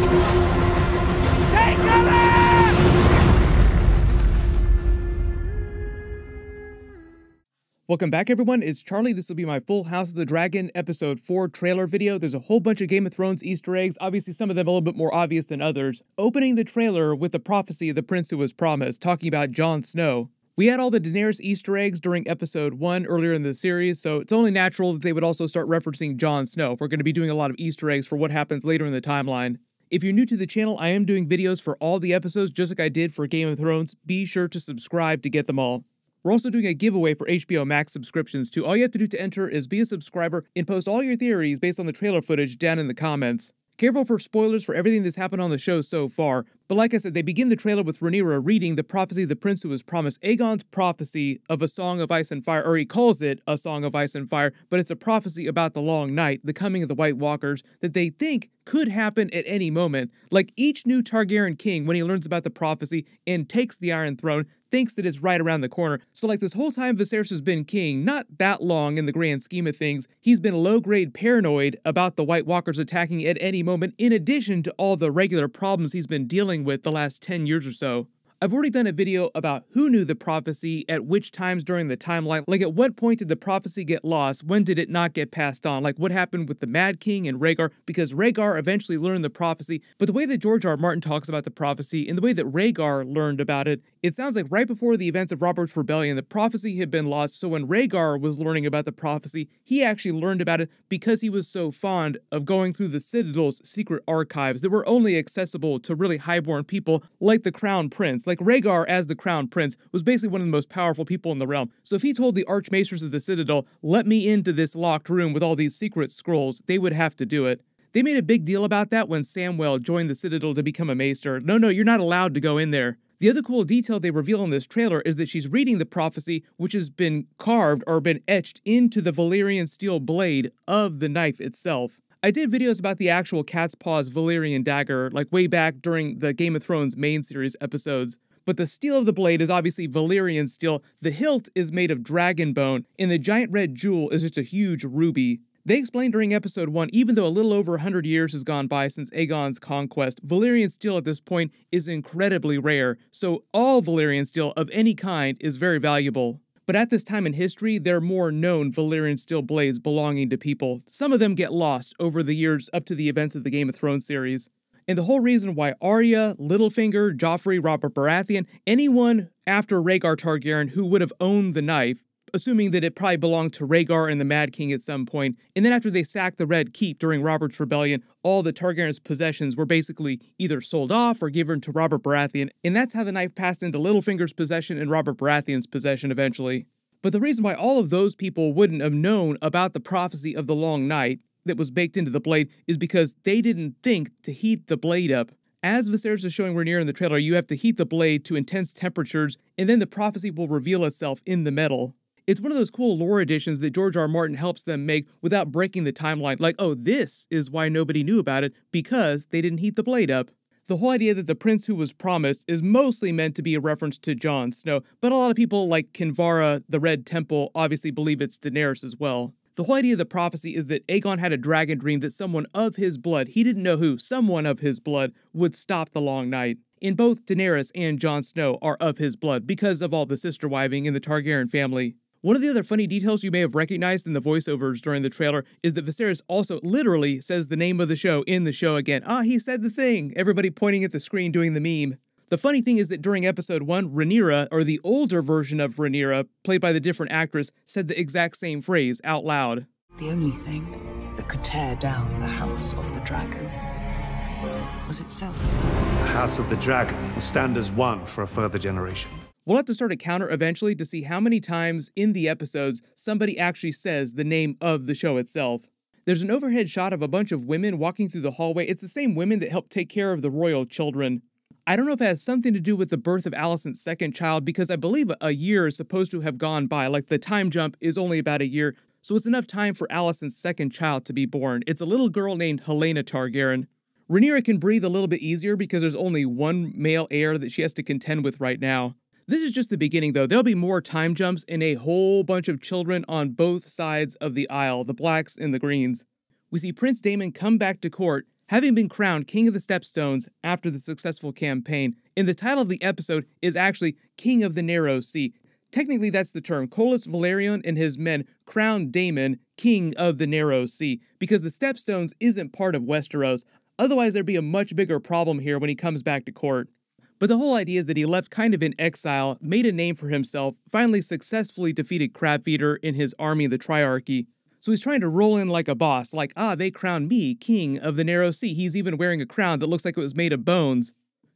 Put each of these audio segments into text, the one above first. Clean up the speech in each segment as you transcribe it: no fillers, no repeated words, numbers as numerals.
Take cover! Welcome back, everyone. It's Charlie. This will be my full House of the Dragon Episode 4 trailer video. There's a whole bunch of Game of Thrones Easter eggs, obviously some of them a little bit more obvious than others. Opening the trailer with the prophecy of the prince who was promised, talking about Jon Snow. We had all the Daenerys Easter eggs during Episode 1 earlier in the series, so it's only natural that they would also start referencing Jon Snow. We're going to be doing a lot of Easter eggs for what happens later in the timeline. If you're new to the channel, I am doing videos for all the episodes just like I did for Game of Thrones. Be sure to subscribe to get them all. We're also doing a giveaway for HBO Max subscriptions too. All you have to do to enter is be a subscriber and post all your theories based on the trailer footage down in the comments. Careful for spoilers for everything that's happened on the show so far, but like I said, they begin the trailer with Rhaenyra reading the prophecy of the prince who was promised, Aegon's prophecy of a Song of Ice and Fire, or he calls it a Song of Ice and Fire, but it's a prophecy about the long night, the coming of the White Walkers, that they think could happen at any moment. Like each new Targaryen king, when he learns about the prophecy and takes the Iron Throne, thinks that it's right around the corner. So like this whole time Viserys has been king, not that long in the grand scheme of things, he's been low-grade paranoid about the White Walkers attacking at any moment, in addition to all the regular problems he's been dealing with the last 10 years or so. I've already done a video about who knew the prophecy at which times during the timeline, like at what point did the prophecy get lost, when did it not get passed on, like what happened with the Mad King and Rhaegar, because Rhaegar eventually learned the prophecy, but the way that George R. R. Martin talks about the prophecy and the way that Rhaegar learned about it, it sounds like right before the events of Robert's Rebellion, the prophecy had been lost, so when Rhaegar was learning about the prophecy, he actually learned about it because he was so fond of going through the Citadel's secret archives that were only accessible to really highborn people like the Crown Prince. Like Rhaegar, as the Crown Prince, was basically one of the most powerful people in the realm. So if he told the Archmaesters of the Citadel, let me into this locked room with all these secret scrolls, they would have to do it. They made a big deal about that when Samwell joined the Citadel to become a Maester. No, you're not allowed to go in there. The other cool detail they reveal in this trailer is that she's reading the prophecy, which has been carved or been etched into the Valyrian steel blade of the knife itself. I did videos about the actual Catspaw's Valyrian dagger, like way back during the Game of Thrones main series episodes. But the steel of the blade is obviously Valyrian steel, the hilt is made of dragon bone, and the giant red jewel is just a huge ruby. They explained during episode 1, even though a little over 100 years has gone by since Aegon's conquest, Valyrian steel at this point is incredibly rare, so all Valyrian steel of any kind is very valuable. But at this time in history, there are more known Valyrian steel blades belonging to people. Some of them get lost over the years up to the events of the Game of Thrones series. And the whole reason why Arya, Littlefinger, Joffrey, Robert Baratheon, anyone after Rhaegar Targaryen who would have owned the knife, assuming that it probably belonged to Rhaegar and the Mad King at some point, and then after they sacked the Red Keep during Robert's Rebellion, all the Targaryens' possessions were basically either sold off or given to Robert Baratheon, and that's how the knife passed into Littlefinger's possession and Robert Baratheon's possession eventually. But the reason why all of those people wouldn't have known about the prophecy of the Long Night that was baked into the blade is because they didn't think to heat the blade up. As Viserys is showing Rhaenyra in the trailer, you have to heat the blade to intense temperatures, and then the prophecy will reveal itself in the metal. It's one of those cool lore additions that George R. R. Martin helps them make without breaking the timeline, like, oh, this is why nobody knew about it, because they didn't heat the blade up. The whole idea that the prince who was promised is mostly meant to be a reference to Jon Snow, but a lot of people like Kinvara, the Red Temple, obviously believe it's Daenerys as well. The whole idea of the prophecy is that Aegon had a dragon dream that someone of his blood, he didn't know who, someone of his blood, would stop the Long Night. And both Daenerys and Jon Snow are of his blood because of all the sister-wiving in the Targaryen family. One of the other funny details you may have recognized in the voiceovers during the trailer is that Viserys also literally says the name of the show in the show again. Ah, he said the thing! Everybody pointing at the screen doing the meme. The funny thing is that during episode 1, Rhaenyra, or the older version of Rhaenyra, played by the different actress, said the exact same phrase out loud. The only thing that could tear down the House of the Dragon was itself. The House of the Dragon will stand as one for a further generation. We'll have to start a counter eventually to see how many times in the episodes somebody actually says the name of the show itself. There's an overhead shot of a bunch of women walking through the hallway. It's the same women that helped take care of the royal children. I don't know if it has something to do with the birth of Alicent's second child, because I believe a year is supposed to have gone by, like the time jump is only about a year, so it's enough time for Alicent's second child to be born. It's a little girl named Helaena Targaryen. Rhaenyra can breathe a little bit easier because there's only one male heir that she has to contend with right now. This is just the beginning though. There'll be more time jumps and a whole bunch of children on both sides of the aisle, the blacks and the greens. We see Prince Daemon come back to court, having been crowned King of the Stepstones after the successful campaign. And the title of the episode is actually King of the Narrow Sea. Technically, that's the term. Corlys Velaryon and his men crowned Daemon King of the Narrow Sea, because the Stepstones isn't part of Westeros. Otherwise, there'd be a much bigger problem here when he comes back to court. But the whole idea is that he left kind of in exile, made a name for himself, finally successfully defeated Crabfeeder in his army of the Triarchy. So he's trying to roll in like a boss, like, they crowned me King of the Narrow Sea. He's even wearing a crown that looks like it was made of bones.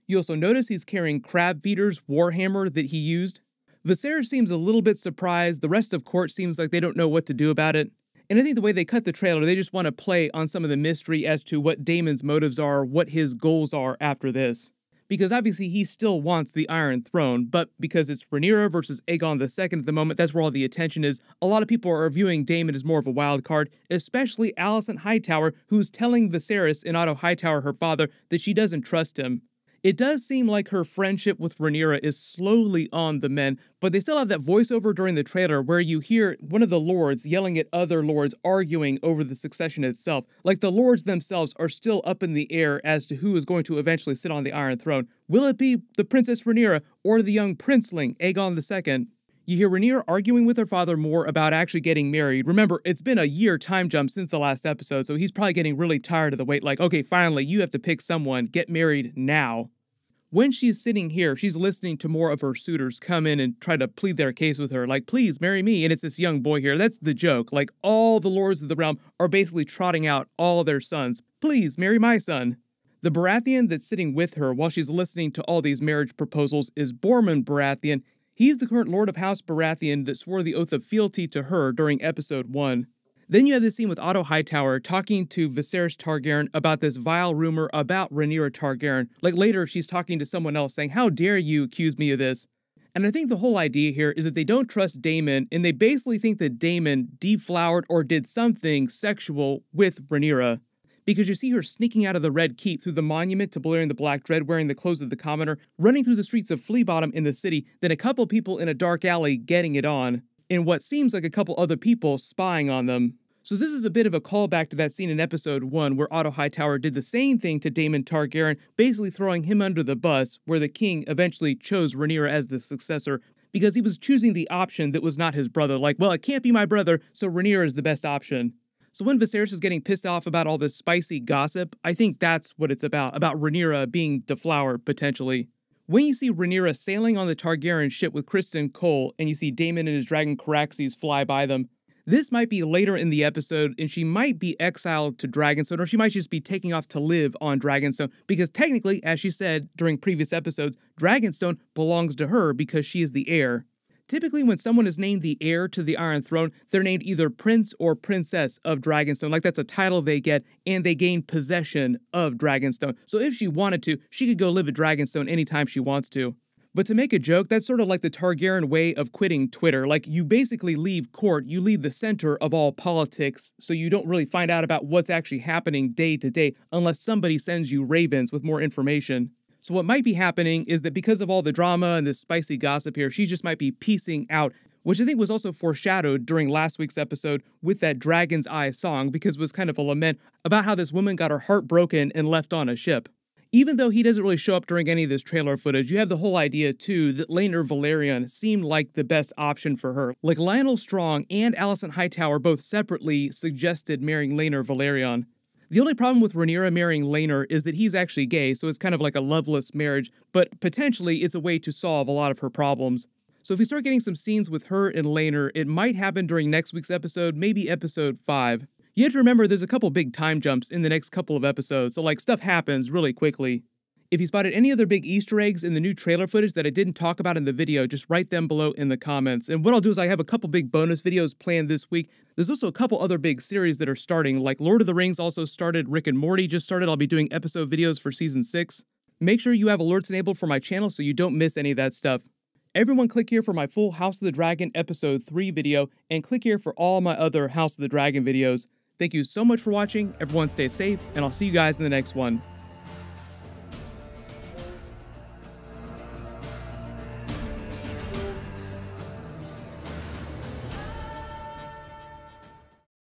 You also notice he's carrying Crabfeeder's warhammer that he used. Viserys seems a little bit surprised. The rest of court seems like they don't know what to do about it. And I think the way they cut the trailer, they just want to play on some of the mystery as to what Daemon's motives are, what his goals are after this. Because obviously he still wants the Iron Throne, but because it's Rhaenyra versus Aegon II at the moment, that's where all the attention is. A lot of people are viewing Daemon as more of a wild card, especially Alicent Hightower, who's telling Viserys and Otto Hightower, her father, that she doesn't trust him. It does seem like her friendship with Rhaenyra is slowly on the mend, but they still have that voiceover during the trailer where you hear one of the lords yelling at other lords arguing over the succession itself. Like the lords themselves are still up in the air as to who is going to eventually sit on the Iron Throne. Will it be the Princess Rhaenyra or the young princeling, Aegon II? You hear Rhaenyra arguing with her father more about actually getting married. Remember, it's been a year time jump since the last episode, so he's probably getting really tired of the wait, like, okay, finally, you have to pick someone, get married now. When she's sitting here, she's listening to more of her suitors come in and try to plead their case with her, like, please marry me, and it's this young boy here. That's the joke. Like, all the lords of the realm are basically trotting out all their sons. Please marry my son. The Baratheon that's sitting with her while she's listening to all these marriage proposals is Bormund Baratheon. He's the current Lord of House Baratheon that swore the oath of fealty to her during episode 1. Then you have this scene with Otto Hightower talking to Viserys Targaryen about this vile rumor about Rhaenyra Targaryen. Like later, she's talking to someone else saying, how dare you accuse me of this? And I think the whole idea here is that they don't trust Daemon, and they basically think that Daemon deflowered or did something sexual with Rhaenyra. Because you see her sneaking out of the Red Keep through the monument to Balerion the Black Dread wearing the clothes of the commoner, running through the streets of Flea Bottom in the city, then a couple people in a dark alley getting it on, and what seems like a couple other people spying on them. So this is a bit of a callback to that scene in episode 1 where Otto Hightower did the same thing to Daemon Targaryen, basically throwing him under the bus, where the king eventually chose Rhaenyra as the successor, because he was choosing the option that was not his brother. Like, well, it can't be my brother, so Rhaenyra is the best option. So when Viserys is getting pissed off about all this spicy gossip, I think that's what it's about Rhaenyra being deflowered, potentially. When you see Rhaenyra sailing on the Targaryen ship with Criston Cole, and you see Daemon and his dragon Caraxes fly by them, this might be later in the episode, and she might be exiled to Dragonstone, or she might just be taking off to live on Dragonstone, because technically, as she said during previous episodes, Dragonstone belongs to her because she is the heir. Typically, when someone is named the heir to the Iron Throne, they're named either Prince or Princess of Dragonstone. Like, that's a title they get, and they gain possession of Dragonstone. So if she wanted to, she could go live at Dragonstone anytime she wants to. But to make a joke, that's sort of like the Targaryen way of quitting Twitter. Like, you basically leave court, you leave the center of all politics, so you don't really find out about what's actually happening day to day unless somebody sends you ravens with more information. So what might be happening is that because of all the drama and this spicy gossip here, she just might be piecing out, which I think was also foreshadowed during last week's episode with that Dragon's Eye song, because it was kind of a lament about how this woman got her heart broken and left on a ship. Even though he doesn't really show up during any of this trailer footage, you have the whole idea, too, that Rhaenyra Velaryon seemed like the best option for her. Like, Lionel Strong and Alicent Hightower both separately suggested marrying Rhaenyra Velaryon. The only problem with Rhaenyra marrying Rhaenyra is that he's actually gay, so it's kind of like a loveless marriage, but potentially it's a way to solve a lot of her problems. So if we start getting some scenes with her and Rhaenyra, it might happen during next week's episode, maybe episode 5. You have to remember there's a couple big time jumps in the next couple of episodes, so like stuff happens really quickly. If you spotted any other big Easter eggs in the new trailer footage that I didn't talk about in the video, just write them below in the comments. And what I'll do is I have a couple big bonus videos planned this week. There's also a couple other big series that are starting, like Lord of the Rings also started, Rick and Morty just started. I'll be doing episode videos for season 6. Make sure you have alerts enabled for my channel so you don't miss any of that stuff. Everyone click here for my full House of the Dragon episode 3 video, and click here for all my other House of the Dragon videos. Thank you so much for watching, everyone stay safe, and I'll see you guys in the next one.